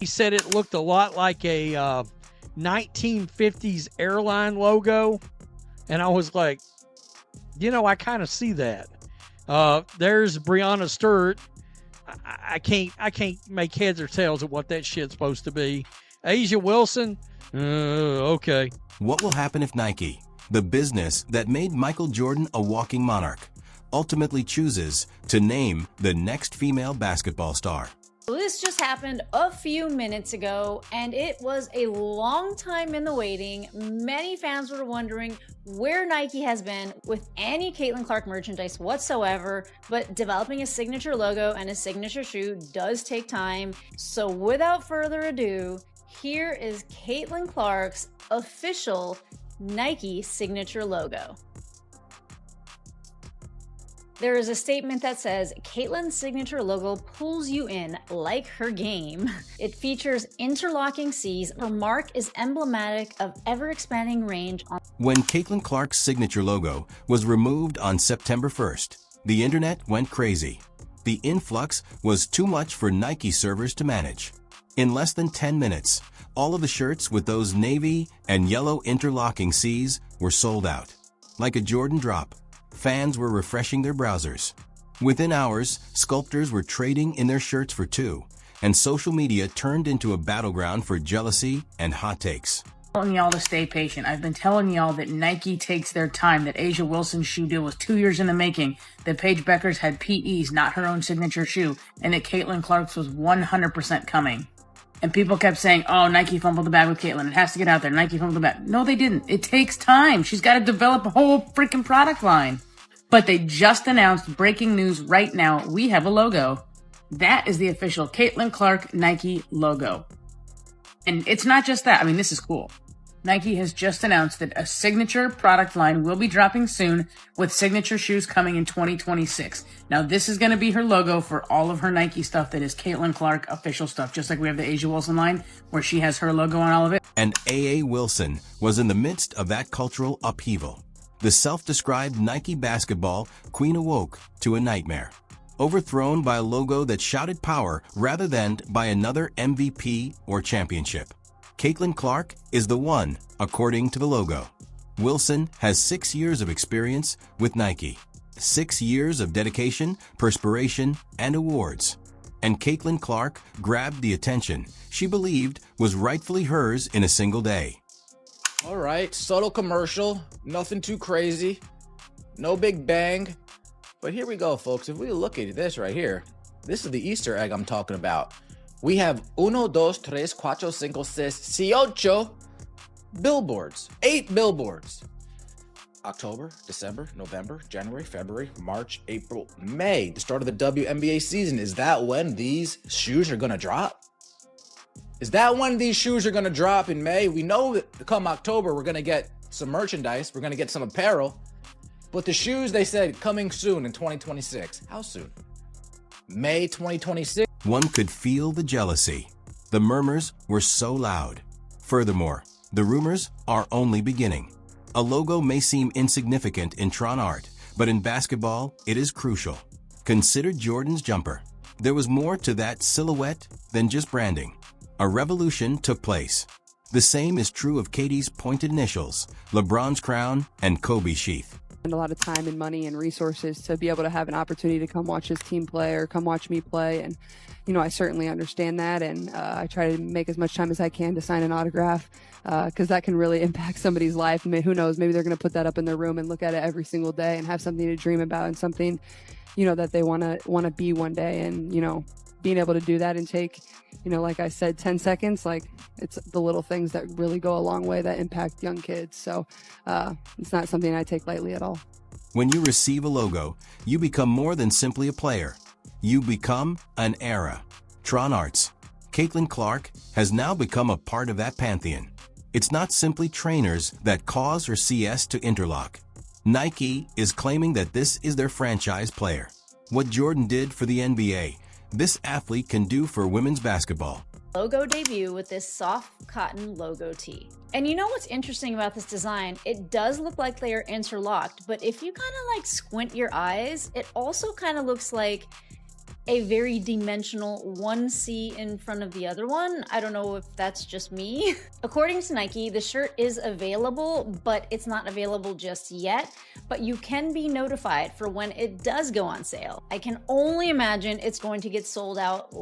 He said it looked a lot like a 1950s airline logo. And I was like, I kind of see that. There's Breonna Stewart. I can't make heads or tails of what that shit's supposed to be. Asia Wilson, okay. What will happen if Nike, the business that made Michael Jordan a walking monarch, ultimately chooses to name the next female basketball star? This just happened a few minutes ago, and it was a long time in the waiting. Many fans were wondering where Nike has been with any Caitlin Clark merchandise whatsoever, but developing a signature logo and a signature shoe does take time. So without further ado, here is Caitlin Clark's official Nike signature logo. There is a statement that says, Caitlin's signature logo pulls you in like her game. It features interlocking C's. Her mark is emblematic of ever-expanding range. When Caitlin Clark's signature logo was removed on September 1st, the internet went crazy. The influx was too much for Nike servers to manage. In less than 10 minutes, all of the shirts with those navy and yellow interlocking C's were sold out. Like a Jordan drop, fans were refreshing their browsers. Within hours, sculptors were trading in their shirts for two, and social media turned into a battleground for jealousy and hot takes. Telling y'all to stay patient. I've been telling y'all that Nike takes their time, that Asia Wilson's shoe deal was 2 years in the making, that Paige Beckers had PEs, not her own signature shoe, and that Caitlin Clark's was 100% coming. And people kept saying, oh, Nike fumbled the bag with Caitlin. It has to get out there. Nike fumbled the bag. No, they didn't. It takes time. She's got to develop a whole freaking product line. But they just announced, breaking news right now, we have a logo. That is the official Caitlin Clark Nike logo. And it's not just that. I mean, this is cool. Nike has just announced that a signature product line will be dropping soon, with signature shoes coming in 2026. Now, this is going to be her logo for all of her Nike stuff that is Caitlin Clark official stuff, just like we have the Asia Wilson line where she has her logo on all of it. And A.A. Wilson was in the midst of that cultural upheaval. The self-described Nike basketball queen awoke to a nightmare, overthrown by a logo that shouted power rather than by another MVP or championship. Caitlin Clark is the one, according to the logo. Wilson has 6 years of experience with Nike, 6 years of dedication, perspiration, and awards. And Caitlin Clark grabbed the attention she believed was rightfully hers in a single day. All right, subtle commercial, nothing too crazy, no big bang. But here we go, folks. If we look at this right here, this is the Easter egg I'm talking about. We have 1, 2, 3, 4, 5, 6, 8 billboards. 8 billboards. October, December, November, January, February, March, April, May. The start of the WNBA season. Is that when these shoes are going to drop? Is that when these shoes are going to drop in May? We know that come October, we're going to get some merchandise. We're going to get some apparel. But the shoes, they said, coming soon in 2026. How soon? May 2026? One could feel the jealousy. The murmurs were so loud. Furthermore, the rumors are only beginning. A logo may seem insignificant in Tron art, but in basketball, it is crucial. Consider Jordan's jumper. There was more to that silhouette than just branding. A revolution took place. The same is true of Katie's pointed initials, LeBron's crown, and Kobe's sheath. And a lot of time and money and resources to be able to have an opportunity to come watch his team play or come watch me play. And, I certainly understand that. And I try to make as much time as I can to sign an autograph because that can really impact somebody's life. I mean, who knows, maybe they're going to put that up in their room and look at it every single day and have something to dream about and something, that they want to be one day. And, being able to do that and take, like I said, 10 seconds, like it's the little things that really go a long way that impact young kids. So it's not something I take lightly at all. When you receive a logo, you become more than simply a player. You become an era. Tron Arts, Caitlin Clark, has now become a part of that pantheon. It's not simply trainers that cause her CS to interlock. Nike is claiming that this is their franchise player. What Jordan did for the NBA, this athlete can do for women's basketball. Logo debut with this soft cotton logo tee. And you know what's interesting about this design? It does look like they are interlocked, but if you kind of squint your eyes, it also kind of looks like a very dimensional 1C in front of the other one. I don't know if that's just me. According to Nike, the shirt is available, but it's not available just yet. But you can be notified for when it does go on sale. I can only imagine it's going to get sold out.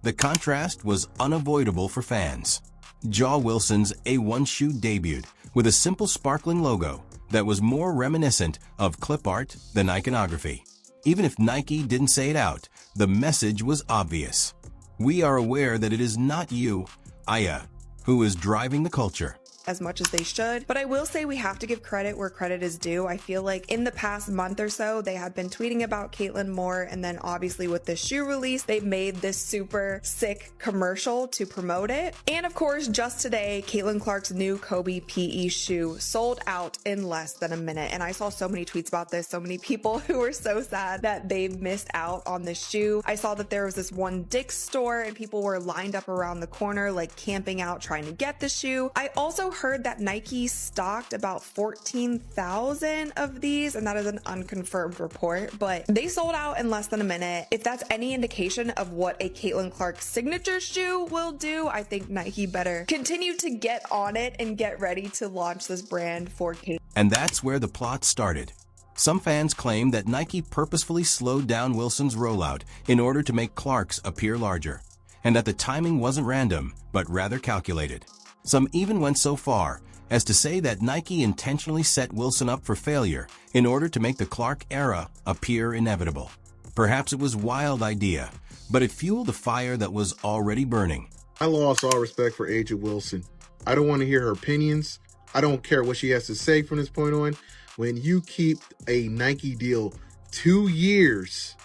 The contrast was unavoidable for fans. Jaw Wilson's A1 shoe debuted with a simple sparkling logo that was more reminiscent of clip art than iconography. Even if Nike didn't say it out, the message was obvious. We are aware that it is not you, Aya, who is driving the culture. As much as they should. But I will say we have to give credit where credit is due. I feel like in the past month or so, they have been tweeting about Caitlin more. And then obviously with the shoe release, they made this super sick commercial to promote it. And of course, just today, Caitlin Clark's new Kobe PE shoe sold out in less than a minute. And I saw so many tweets about this, so many people who were so sad that they missed out on the shoe. I saw that there was this one Dick's store and people were lined up around the corner, like camping out, trying to get the shoe. I also heard that Nike stocked about 14,000 of these, and that is an unconfirmed report, but they sold out in less than a minute. If that's any indication of what a Caitlin Clark signature shoe will do, I think Nike better continue to get on it and get ready to launch this brand for Caitlin. And that's where the plot started. Some fans claim that Nike purposefully slowed down Wilson's rollout in order to make Clark's appear larger, and that the timing wasn't random, but rather calculated. Some even went so far as to say that Nike intentionally set Wilson up for failure in order to make the Clark era appear inevitable. Perhaps it was a wild idea, but it fueled the fire that was already burning. I lost all respect for A'ja Wilson. I don't want to hear her opinions. I don't care what she has to say from this point on. When you keep a Nike deal 2 years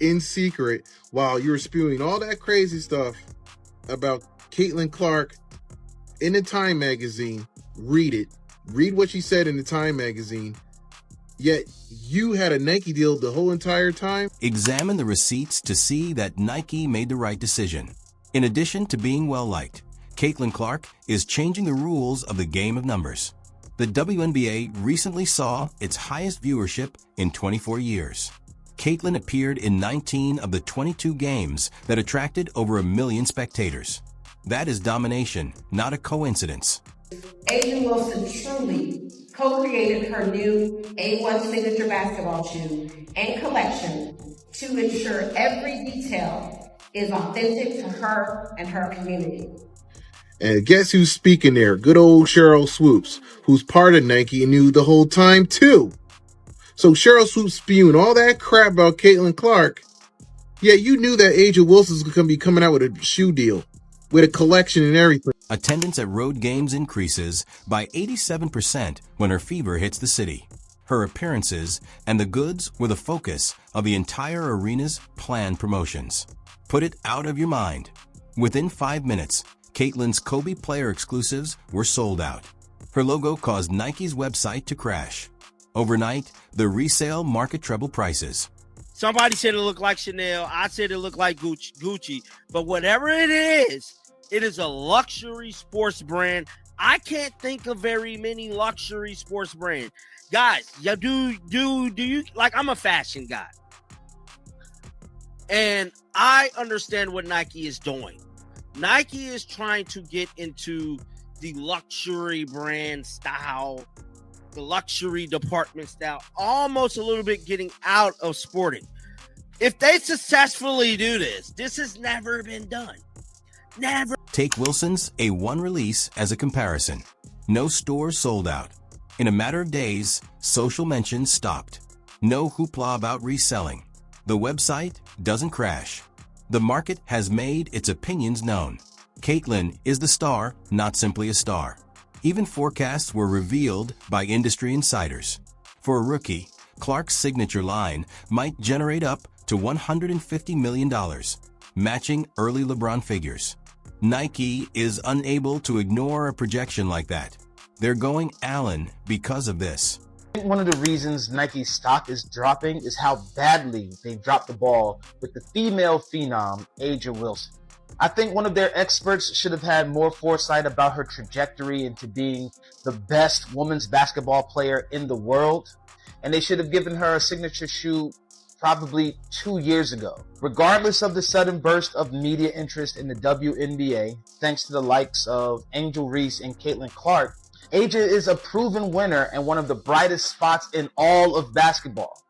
in secret while you're spewing all that crazy stuff about Caitlin Clark in the Time magazine, read it. Read what she said in the Time magazine. Yet you had a Nike deal the whole entire time. Examine the receipts to see that Nike made the right decision. In addition to being well-liked, Caitlin Clark is changing the rules of the game of numbers. The WNBA recently saw its highest viewership in 24 years. Caitlin appeared in 19 of the 22 games that attracted over 1 million spectators. That is domination, not a coincidence. A'ja Wilson truly co-created her new A1 signature basketball shoe and collection to ensure every detail is authentic to her and her community. And guess who's speaking there? Good old Cheryl Swoops, who's part of Nike and knew the whole time too. So Cheryl Swoops spewing all that crap about Caitlin Clark. Yeah, you knew that A'ja Wilson's going to be coming out with a shoe deal, with a collection and everything. Attendance at road games increases by 87% when her fever hits the city. Her appearances and the goods were the focus of the entire arena's planned promotions. Put it out of your mind. Within 5 minutes, Caitlin's Kobe player exclusives were sold out. Her logo caused Nike's website to crash. Overnight, the resale market trebled prices. Somebody said it looked like Chanel. I said it looked like Gucci. But whatever it is a luxury sports brand. I can't think of very many luxury sports brands. Guys, yeah, do you like, I'm a fashion guy. And I understand what Nike is doing. Nike is trying to get into the luxury brand style, the luxury department style, almost a little bit getting out of sporting. If they successfully do this has never been done. Never. Take Wilson's A1 release as a comparison. No stores sold out. In a matter of days, social mentions stopped. No hoopla about reselling. The website doesn't crash. The market has made its opinions known. Caitlin is the star, not simply a star. Even forecasts were revealed by industry insiders. For a rookie, Clark's signature line might generate up to $150 million, matching early LeBron figures. Nike is unable to ignore a projection like that. They're going Allen because of this. I think one of the reasons Nike's stock is dropping is how badly they dropped the ball with the female phenom, A'ja Wilson. I think one of their experts should have had more foresight about her trajectory into being the best women's basketball player in the world, and they should have given her a signature shoe probably 2 years ago. Regardless of the sudden burst of media interest in the WNBA, thanks to the likes of Angel Reese and Caitlin Clark, A'ja is a proven winner and one of the brightest spots in all of basketball.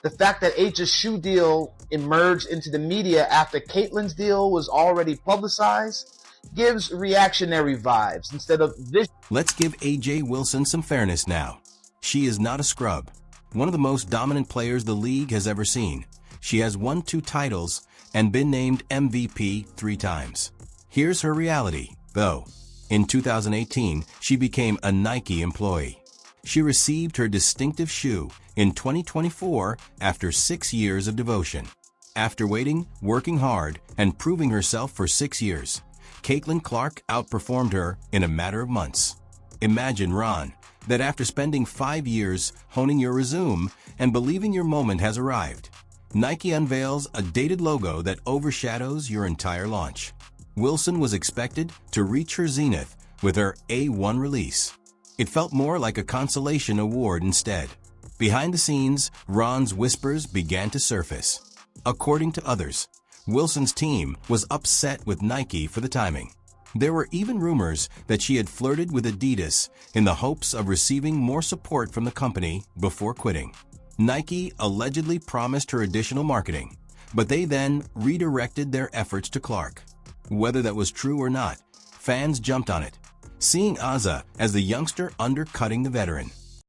The fact that A'ja's shoe deal emerged into the media after Caitlin's deal was already publicized gives reactionary vibes instead of this. Let's give AJ Wilson some fairness now. She is not a scrub. One of the most dominant players the league has ever seen. She has won 2 titles and been named MVP 3 times. Here's her reality, though. In 2018, she became a Nike employee. She received her distinctive shoe in 2024 after 6 years of devotion. After waiting, working hard, and proving herself for 6 years, Caitlin Clark outperformed her in a matter of months. Imagine, Ron, that after spending 5 years honing your resume and believing your moment has arrived, Nike unveils a dated logo that overshadows your entire launch. Wilson was expected to reach her zenith with her A1 release. It felt more like a consolation award instead. Behind the scenes, Ron's whispers began to surface. According to others, Wilson's team was upset with Nike for the timing. There were even rumors that she had flirted with Adidas in the hopes of receiving more support from the company before quitting. Nike allegedly promised her additional marketing, but they then redirected their efforts to Clark. Whether that was true or not, fans jumped on it, seeing A'ja as the youngster undercutting the veteran.